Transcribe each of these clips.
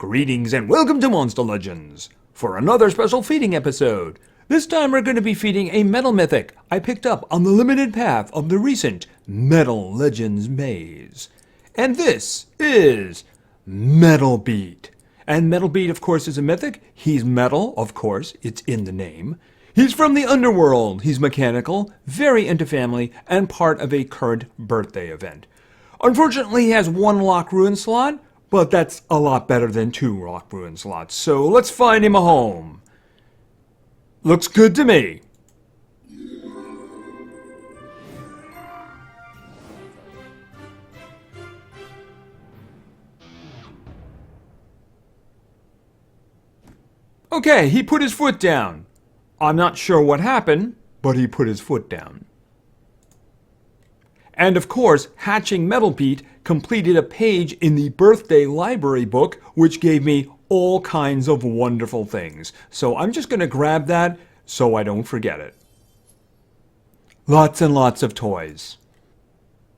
Greetings and welcome to Monster Legends for another special feeding episode. This time we're going to be feeding a metal mythic I picked up on the limited path of the recent Metal Legends maze. And this is Metalbeat. And Metalbeat, of course, is a mythic. He's metal, of course, it's in the name. He's from the underworld. He's mechanical, very into family, and part of a current birthday event. Unfortunately, he has one lock ruin slot, but that's a lot better than 2 lock ruin slots. So let's find him a home. Looks good to me. Okay, he put his foot down. I'm not sure what happened, but he put his foot down. And of course, Hatching Metalbeat completed a page in the birthday library book, which gave me all kinds of wonderful things. So I'm just going to grab that so I don't forget it. Lots and lots of toys.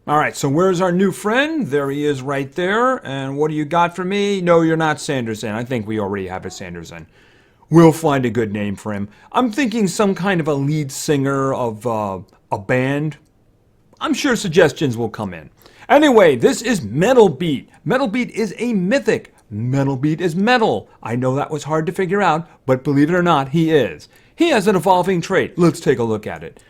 Alright, so where's our new friend? There he is right there. And what do you got for me? No, you're not Sanderson. I think we already have a Sanderson. We'll find a good name for him. I'm thinking some kind of a lead singer of a band. I'm sure suggestions will come in. Anyway, this is Metalbeat. Metalbeat is a mythic. Metalbeat is metal. I know that was hard to figure out, but believe it or not, he is. He has an evolving trait. Let's take a look at it.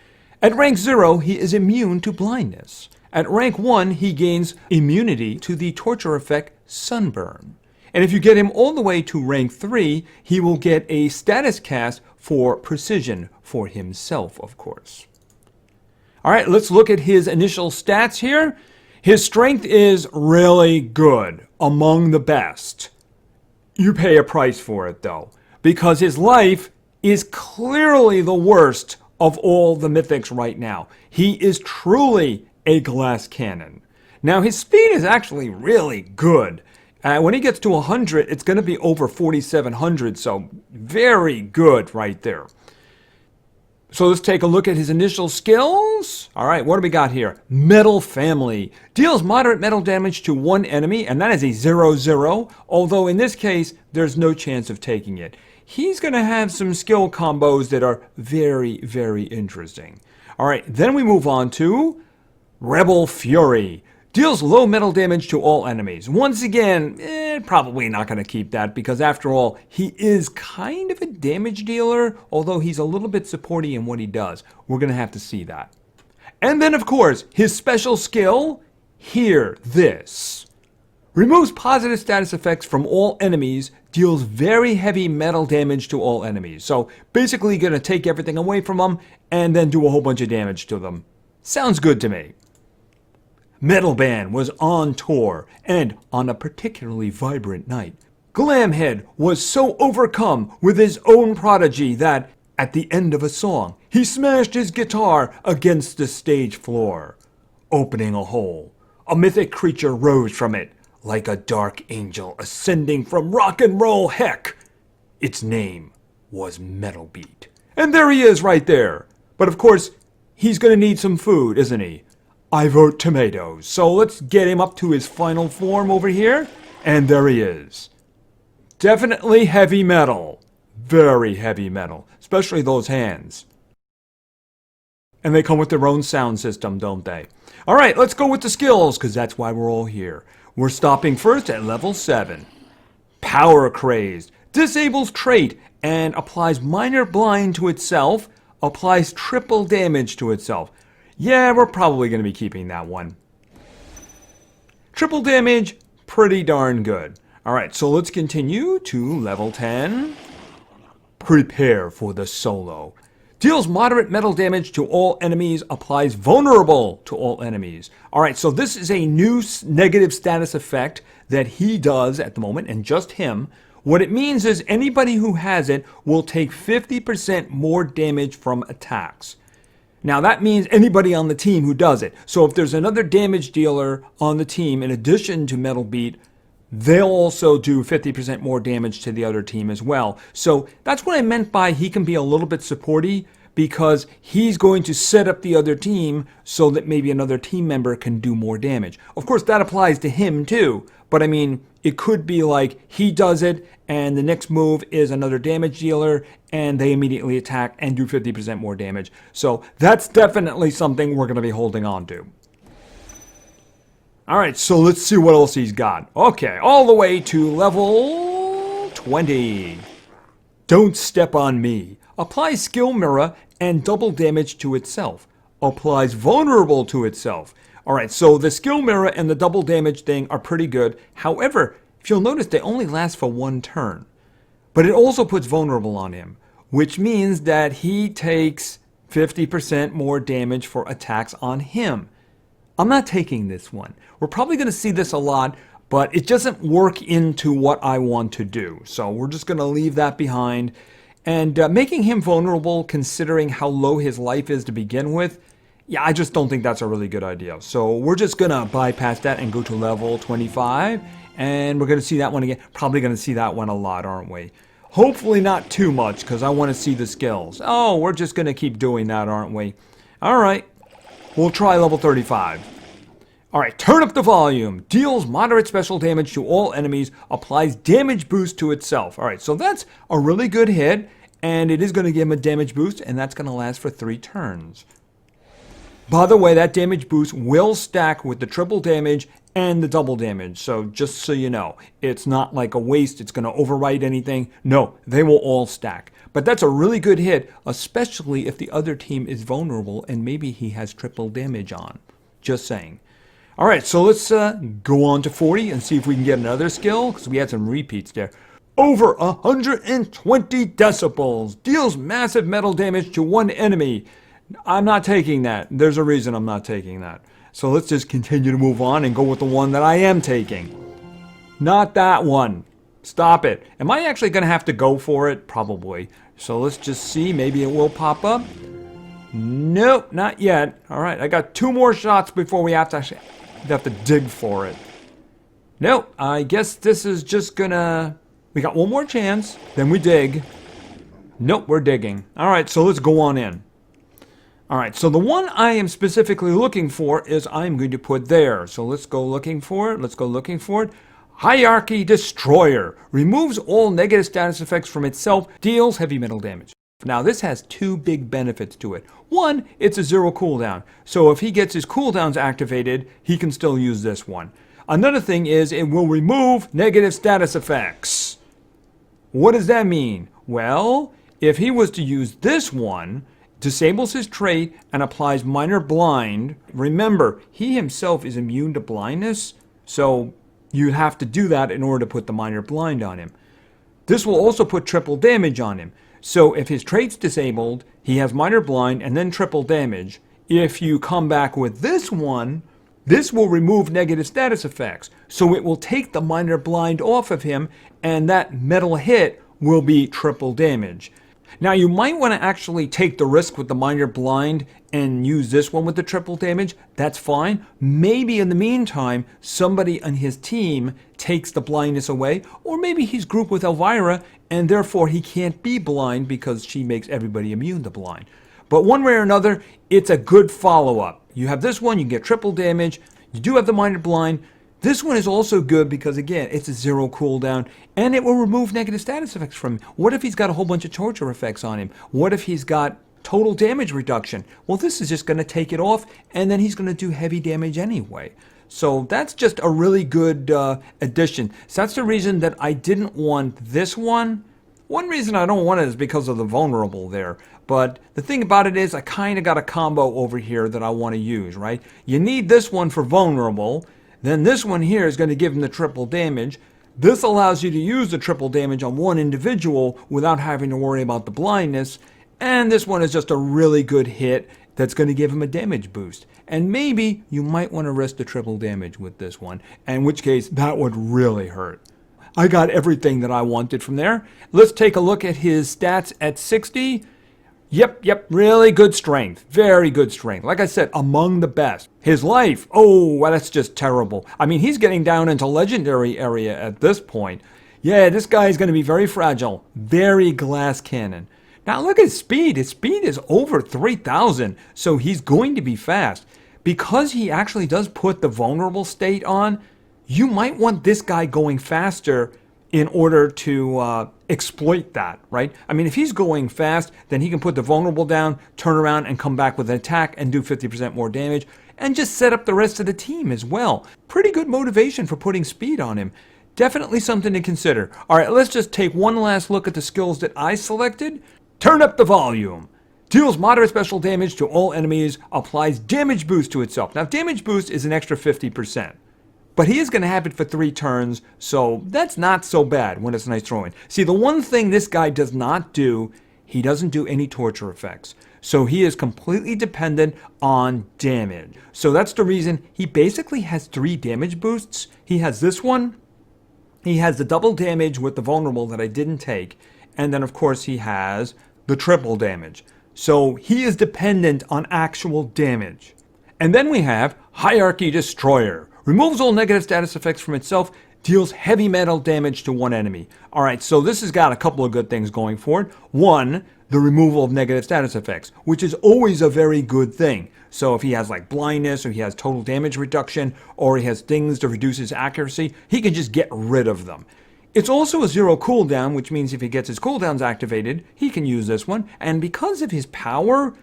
At rank 0, he is immune to blindness. At rank 1, he gains immunity to the torture effect Sunburn. And if you get him all the way to rank 3, he will get a status cast for precision for himself, of course. All right, let's look at his initial stats here. His strength is really good, among the best. You pay a price for it, though, because his life is clearly the worst of all the mythics right now. He is truly a glass cannon. Now, his speed is actually really good. When he gets to 100, it's going to be over 4,700, so very good right there. So let's take a look at his initial skills. All right, what do we got here? Metal Family. Deals moderate metal damage to one enemy, and that is a 0/0, although in this case, there's no chance of taking it. He's going to have some skill combos that are very, very interesting. All right, then we move on to Rebel Fury. Deals low metal damage to all enemies. Once again, probably not going to keep that because after all, he is kind of a damage dealer, although he's a little bit supporty in what he does. We're going to have to see that. And then, of course, his special skill, Hear This. Removes positive status effects from all enemies, deals very heavy metal damage to all enemies. So basically going to take everything away from them and then do a whole bunch of damage to them. Sounds good to me. Metal Band was on tour, and on a particularly vibrant night, Glamhead was so overcome with his own prodigy that, at the end of a song, he smashed his guitar against the stage floor, opening a hole. A mythic creature rose from it, like a dark angel ascending from rock and roll heck. Its name was Metalbeat. And there he is right there. But of course, he's going to need some food, isn't he? I vote tomatoes. So let's get him up to his final form over here. And there he is. Definitely heavy metal. Very heavy metal. Especially those hands. And they come with their own sound system, don't they? Alright, let's go with the skills, because that's why we're all here. We're stopping first at level 7. Power Crazed. Disables trait and applies minor blind to itself. Applies triple damage to itself. Yeah, we're probably going to be keeping that one. Triple damage, pretty darn good. Alright, so let's continue to level 10. Prepare for the solo. Deals moderate metal damage to all enemies, applies vulnerable to all enemies. Alright, so this is a new negative status effect that he does at the moment, and just him. What it means is anybody who has it will take 50% more damage from attacks. Now that means anybody on the team who does it. So if there's another damage dealer on the team in addition to Metalbeat, they'll also do 50% more damage to the other team as well. So that's what I meant by he can be a little bit supporty, because he's going to set up the other team so that maybe another team member can do more damage. Of course, that applies to him too, but I mean, it could be like he does it and the next move is another damage dealer and they immediately attack and do 50% more damage. So that's definitely something we're going to be holding on to. All right, so let's see what else he's got. Okay, all the way to level 20. Don't Step on Me. Applies Skill Mirror and double damage to itself. Applies Vulnerable to itself. All right, so the Skill Mirror and the double damage thing are pretty good. However, if you'll notice, they only last for one turn. But it also puts Vulnerable on him, which means that he takes 50% more damage for attacks on him. I'm not taking this one. We're probably going to see this a lot, but it doesn't work into what I want to do. So we're just going to leave that behind. And making him vulnerable, considering how low his life is to begin with, yeah, I just don't think that's a really good idea. So we're just going to bypass that and go to level 25. And we're going to see that one again. Probably going to see that one a lot, aren't we? Hopefully not too much, because I want to see the skills. Oh, we're just going to keep doing that, aren't we? All right. We'll try level 35. All right, turn up the volume. Deals moderate special damage to all enemies. Applies damage boost to itself. All right, so that's a really good hit. And it is going to give him a damage boost. And that's going to last for 3 turns. By the way, that damage boost will stack with the triple damage and the double damage. So just so you know, it's not like a waste. It's going to overwrite anything. No, they will all stack. But that's a really good hit, especially if the other team is vulnerable and maybe he has triple damage on. Just saying. All right, so let's go on to 40 and see if we can get another skill, because we had some repeats there. Over 120 decibels. Deals massive metal damage to one enemy. I'm not taking that. There's a reason I'm not taking that. So let's just continue to move on and go with the one that I am taking. Not that one. Stop it. Am I actually going to have to go for it? Probably. So let's just see. Maybe it will pop up. Nope, not yet. All right, I got 2 more shots before we have to dig for it. Nope, I guess this is just gonna... We got one more chance, then we dig. Nope, we're digging. All right, so let's go on in. All right, so the one I am specifically looking for is I'm going to put there. So let's go looking for it. Let's go looking for it. Hierarchy Destroyer. Removes all negative status effects from itself. Deals heavy metal damage. Now this has 2 big benefits to it. One, it's a 0 cooldown. So if he gets his cooldowns activated, he can still use this one. Another thing is it will remove negative status effects. What does that mean? Well, if he was to use this one, disables his trait and applies minor blind. Remember, he himself is immune to blindness, so you have to do that in order to put the minor blind on him. This will also put triple damage on him. So if his trait's disabled, he has minor blind and then triple damage. If you come back with this one, this will remove negative status effects. So it will take the minor blind off of him, and that metal hit will be triple damage. Now you might want to actually take the risk with the minor blind and use this one with the triple damage. That's fine. Maybe in the meantime, somebody on his team takes the blindness away, or maybe he's grouped with Elvira and therefore he can't be blind because she makes everybody immune to blind. But one way or another, it's a good follow-up. You have this one, you can get triple damage. You do have the minor blind. This one is also good because, again, it's a 0 cooldown, and it will remove negative status effects from him. What if he's got a whole bunch of torture effects on him? What if he's got total damage reduction? Well, this is just going to take it off, and then he's going to do heavy damage anyway. So that's just a really good addition. So that's the reason that I didn't want this one. One reason I don't want it is because of the vulnerable there. But the thing about it is I kind of got a combo over here that I want to use, right? You need this one for vulnerable. Then this one here is going to give him the triple damage. This allows you to use the triple damage on one individual without having to worry about the blindness. And this one is just a really good hit that's going to give him a damage boost. And maybe you might want to risk the triple damage with this one, in which case that would really hurt. I got everything that I wanted from there. Let's take a look at his stats at 60. Yep, really good strength. Very good strength. Like I said, among the best. His life, oh, well, that's just terrible. I mean, he's getting down into legendary area at this point. Yeah, this guy is going to be very fragile. Very glass cannon. Now look at his speed. His speed is over 3,000, so he's going to be fast. Because he actually does put the vulnerable state on, you might want this guy going faster in order to exploit that, right? I mean, if he's going fast, then he can put the vulnerable down, turn around, and come back with an attack and do 50% more damage, and just set up the rest of the team as well. Pretty good motivation for putting speed on him. Definitely something to consider. All right, let's just take one last look at the skills that I selected. Turn up the volume. Deals moderate special damage to all enemies, applies damage boost to itself. Now, damage boost is an extra 50%. But he is going to have it for 3 turns, so that's not so bad when it's nice throwing. See, the one thing this guy does not do, he doesn't do any torture effects. So he is completely dependent on damage. So that's the reason he basically has 3 damage boosts. He has this one. He has the double damage with the vulnerable that I didn't take. And then, of course, he has the triple damage. So he is dependent on actual damage. And then we have Hierarchy Destroyer. Removes all negative status effects from itself, deals heavy metal damage to one enemy. Alright, so this has got a couple of good things going for it. One, the removal of negative status effects, which is always a very good thing. So if he has like blindness, or he has total damage reduction, or he has things to reduce his accuracy, he can just get rid of them. It's also a 0 cooldown, which means if he gets his cooldowns activated, he can use this one. And because of his power,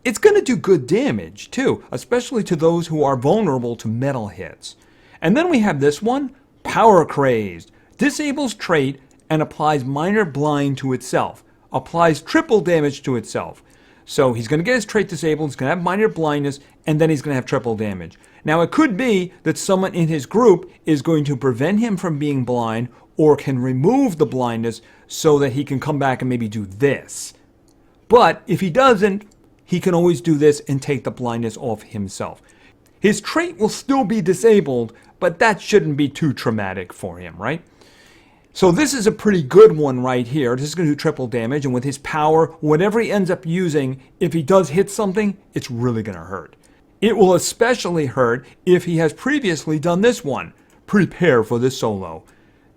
it's going to do good damage, too, especially to those who are vulnerable to metal hits. And then we have this one, Power Crazed. Disables trait and applies minor blind to itself. Applies triple damage to itself. So he's going to get his trait disabled, he's going to have minor blindness, and then he's going to have triple damage. Now, it could be that someone in his group is going to prevent him from being blind or can remove the blindness so that he can come back and maybe do this. But if he doesn't, he can always do this and take the blindness off himself. His trait will still be disabled, but that shouldn't be too traumatic for him, right? So this is a pretty good one right here. This is going to do triple damage, and with his power, whatever he ends up using, if he does hit something, it's really going to hurt. It will especially hurt if he has previously done this one. Prepare for this solo.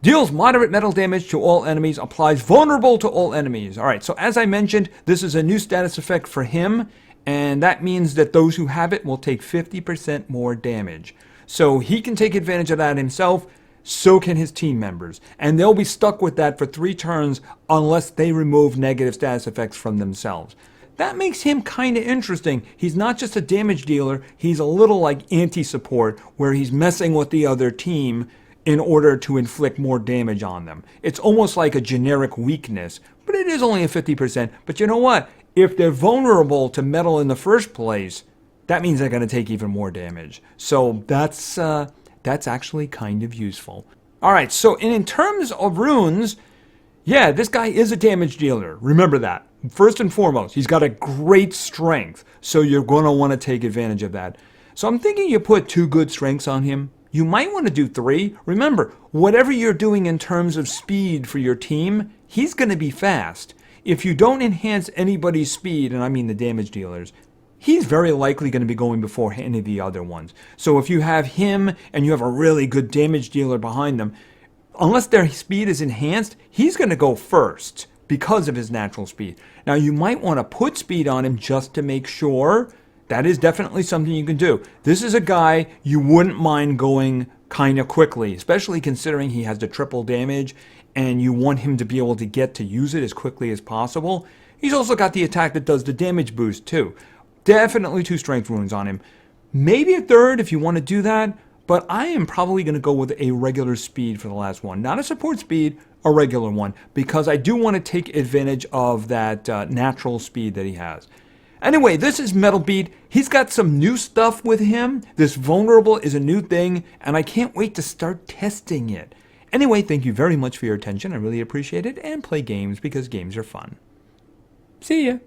Deals moderate metal damage to all enemies, applies vulnerable to all enemies. Alright, so as I mentioned, this is a new status effect for him, and that means that those who have it will take 50% more damage. So he can take advantage of that himself, so can his team members. And they'll be stuck with that for 3 turns unless they remove negative status effects from themselves. That makes him kind of interesting. He's not just a damage dealer, he's a little like anti-support, where he's messing with the other team in order to inflict more damage on them. It's almost like a generic weakness, but it is only a 50%. But you know what? If they're vulnerable to metal in the first place, that means they're going to take even more damage. So that's actually kind of useful. Alright, so in terms of runes, yeah, this guy is a damage dealer. Remember that. First and foremost, he's got a great strength, so you're going to want to take advantage of that. So I'm thinking you put 2 good strengths on him. You might want to do 3. Remember, whatever you're doing in terms of speed for your team, he's going to be fast. If you don't enhance anybody's speed, and I mean the damage dealers, he's very likely going to be going before any of the other ones. So if you have him and you have a really good damage dealer behind them, unless their speed is enhanced, he's going to go first because of his natural speed. Now, you might want to put speed on him just to make sure. That is definitely something you can do. This is a guy you wouldn't mind going kind of quickly, especially considering he has the triple damage and you want him to be able to get to use it as quickly as possible. He's also got the attack that does the damage boost too. Definitely 2 strength runes on him. Maybe a 3rd if you want to do that, but I am probably going to go with a regular speed for the last one. Not a support speed, a regular one, because I do want to take advantage of that natural speed that he has. Anyway, this is Metalbeat. He's got some new stuff with him. This vulnerable is a new thing, and I can't wait to start testing it. Anyway, thank you very much for your attention. I really appreciate it, and play games because games are fun. See ya.